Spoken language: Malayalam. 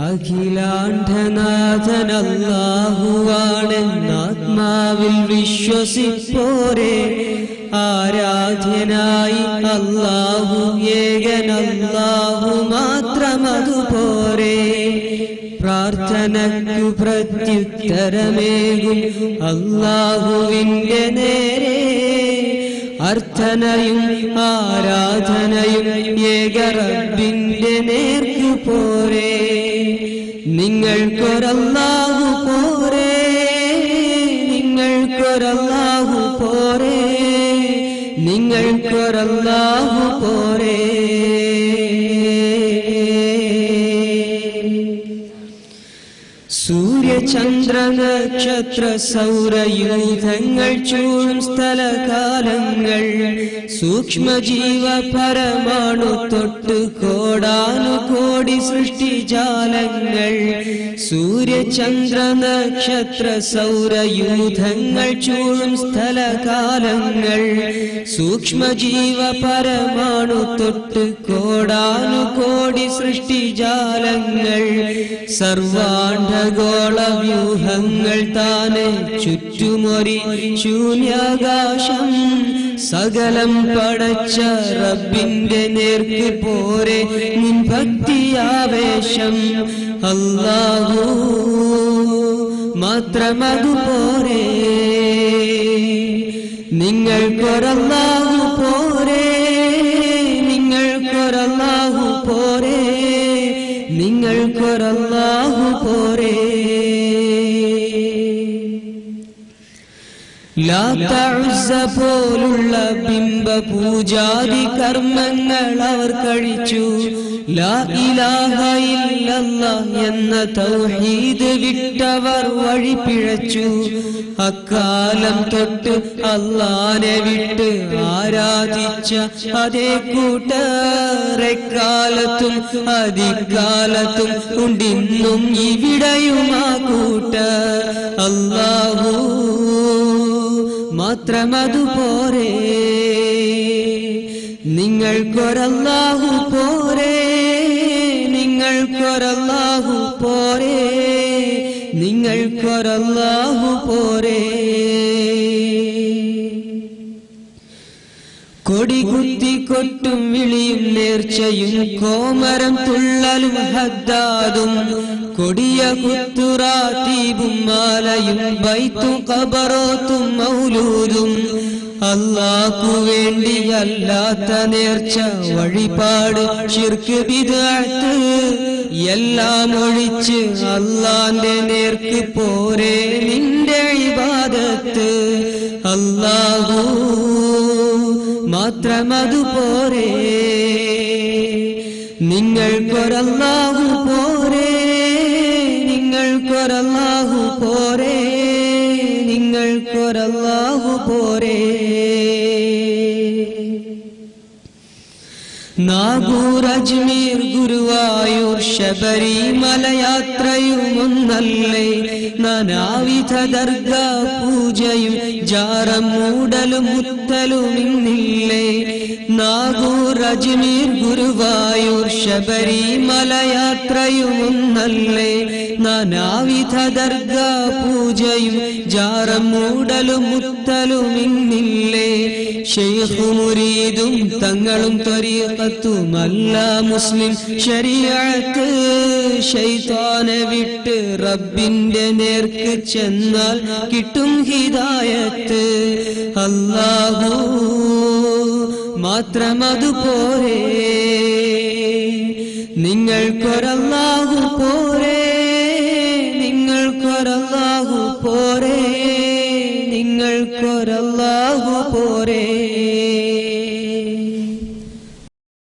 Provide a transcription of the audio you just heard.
അഖിലാണ്ഡനാഥൻ അല്ലാഹുവാണെന്നാത്മാവിൽ വിശ്വസിപ്പോരെ. ആരാധ്യനായി അല്ലാഹു ഏകൻ, അല്ലാഹു മാത്രമതുപോരെ. പ്രാർത്ഥനയ്ക്കു പ്രത്യുത്തരമേകും അല്ലാഹുവിന്റെ നേരെ. അർത്ഥനയും ആരാധനയും ഏക റബ്ബിന്റെ നേർക്കു പോരെ. നിങ്ങൾക്കൊരല്ലാഹു പോരെ, നിങ്ങൾക്കൊരല്ലാഹു പോരെ, നിങ്ങൾക്കൊരല്ലാഹു പോരെ. സൂര്യചന്ദ്ര നക്ഷത്ര സൗരയൂഥങ്ങൾ ചൂഴും സ്ഥലകാലങ്ങൾ, സൂക്ഷ്മജീവ പരമാണു തൊട്ട് കോടാനുകോടി സൃഷ്ടിജാലങ്ങൾ. സൂര്യചന്ദ്ര നക്ഷത്ര സൗരയൂഥങ്ങൾ ചൂഴും സ്ഥലകാലങ്ങൾ, സൂക്ഷ്മജീവ പരമാണു തൊട്ട് കോടാനുകോടി സൃഷ്ടിജാലങ്ങൾ. സർവാണ്ഡഗോള വ്യൂഹങ്ങൾ താനെ ചുറ്റുമൊരി ശൂന്യാകാശം. സകലം പടച്ച റബ്ബിന്റെ നേർക്ക് പോരെ നിൻ ഭക്തിയാവേശം. അല്ലാഹു മാത്രമതുപോരെ. നിങ്ങൾക്കൊരല്ലാഹു പോരെ, നിങ്ങൾക്കൊരല്ലാഹു പോരെ, നിങ്ങൾക്കൊരല്ലാഹു പോരെ. ലാത്ത ഉസ്സ പോലുള്ള ബിംബ പൂജാതി കർമ്മങ്ങൾ അവർ കഴിച്ചു. ലാ ഇലാഹ ഇല്ലല്ലാഹ് എന്ന തൗഹീദ് വിട്ടവർ വഴി പിഴച്ചു. അക്കാലം തൊട്ട് അല്ലാഹനെ വിട്ട് ആരാധിച്ച അതേ കൂട്ടർ എക്കാലത്തും അതികാലത്തും ഉണ്ടിന്നും ഇവിടെയും ആ കൂട്ടർ. അല്ലാഹു മാത്രമതുപോരെ. നിങ്ങൾക്കൊരല്ലാഹു പോരെ, നിങ്ങൾക്കൊരല്ലാഹു പോരെ, നിങ്ങൾക്കൊരല്ലാഹു പോരെ. കൊടികുത്തി കൊട്ടും വിളിയും നേർച്ചയും കോമരം തുള്ളലും ഹദ്ദാദും, കൊടിയ കുത്തുറാത്തീബും മാലയും ബൈത്തും ഖബറോത്തും മൗലൂദും. അല്ലാഹു വേണ്ടി അല്ലാത്ത നേർച്ച വഴിപാട് ശിർക്ക് ബിദ്അത്ത് എല്ലാം ഒഴിച്ച് അല്ലാന്റെ നേർക്ക് പോരെ നിന്റെ ഇബാദത്ത്. അല്ലാഹു മാത്രമതുപോരെ. നിങ്ങൾക്കൊരല്ലാഹു പോരെ, നിങ്ങൾക്കൊരല്ലാഹു പോരെ, നിങ്ങൾക്കൊരല്ലാഹു പോരെ. നാഗൂർ അജ്മീർ ഗുരുവായൂർ ശബരിമലയാത്രയും ഒന്നല്ലേ. നാനാവിധ ദർഗാ പൂജയും ജാറം മൂടലും മുത്തലും ഇന്നില്ലേ. നാഗൂർ അജ്മീർ ഗുരുവായൂർ ശബരിമലയാത്രയും ഒന്നല്ലേ. നാനാവിധ ദർഗാ പൂജയും ജാറം മൂടലും മുത്തലും ഇന്നില്ലേ. ശൈഖ് മുരീദും തങ്ങളും ത്വരീഖത്തുമല്ല മുസ്ലിം ശരീഅത്ത്. ശൈത്താനെ വിട്ട് റബ്ബിന്റെ നേർക്ക് ചെന്നാൽ കിട്ടും ഹിദായത്ത്. അല്ലാഹു മാത്രമതുപോരെ. നിങ്ങൾക്കൊരല്ലാഹു പോരെ, നിങ്ങൾക്കൊരല്ലാഹു പോരെ, നിങ്ങൾക്കൊരല്ലാഹു പോരെ.